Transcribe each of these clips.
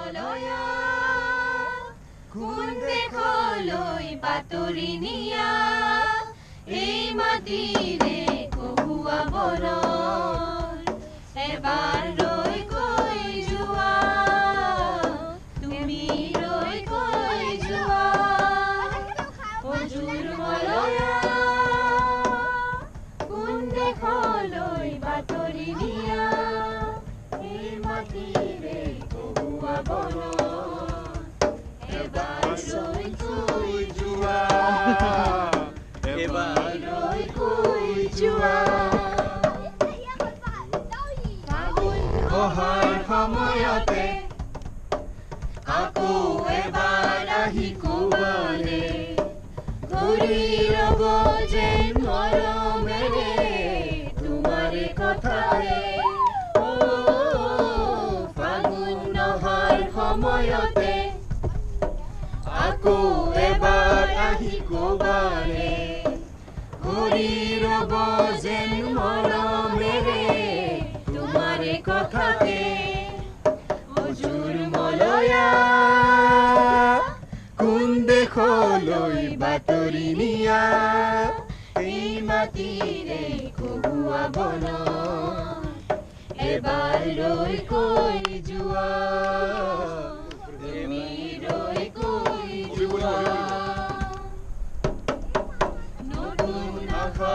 মলয়া কোন দেশলৈ বাতৰি নিয়া এই মাটিৰে কহুৱা বৰণ এবাৰ ৰৈ কৈ যোৱা তুমি ৰৈ কৈ যোৱা অজুৰ মলয়া কোন দেশলৈ বাতৰি নিয়া এই মাটিৰে কহুৱা বৰণ এবাৰ ৰৈ কৈ যোৱা এবাৰ ৰৈ কৈ যোৱা ফাগুন অহাৰ সময়তে আকৌ এবাৰ আহি ক'বানে ধৰি ৰ'ব যেন মৰমেৰে তোমাৰে কথাৰে ফাগুন অহাৰ সময়তে আকৌ এবাৰ আহি ক'বানে ধৰি ৰ'ব যেন মৰমেৰে তোমাৰে কথাতে অজুৰ মলয়া কোন দেশলৈ বাতৰি নিয়া এই মাটিৰে কহুৱা বৰণ এবাৰ ৰৈ কৈ যোৱা তুমি ৰৈ কৈ যোৱা নতুন আশা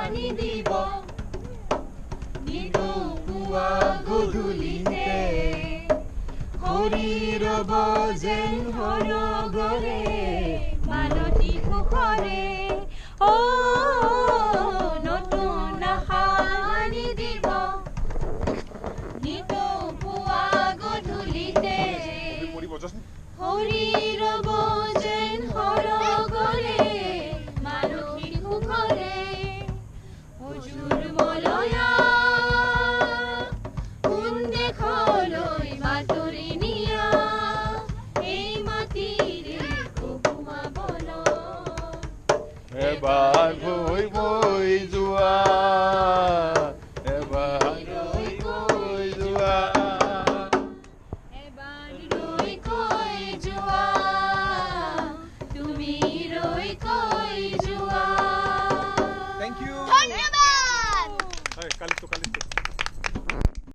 আনি দিব নিদুপুৱা গধূলিতে হৰি ৰ'ব যেন সৰগৰে মালতী সুখৰে নতুন আশা আনি দিব নিদুপুৱা গধূলিতে হৰি ৰ'ব যেন সৰগৰে মালতী সুখৰে অজুৰ মলয়া কোন দেশলৈ বাতৰি নিয়া এই মাটিৰে কহুৱা বৰণ এবাৰ ৰৈ কৈ যোৱা এবাৰ ৰৈ কৈ যোৱা এবাৰ ৰৈ কৈ যোৱা তুমি ৰৈ কৈ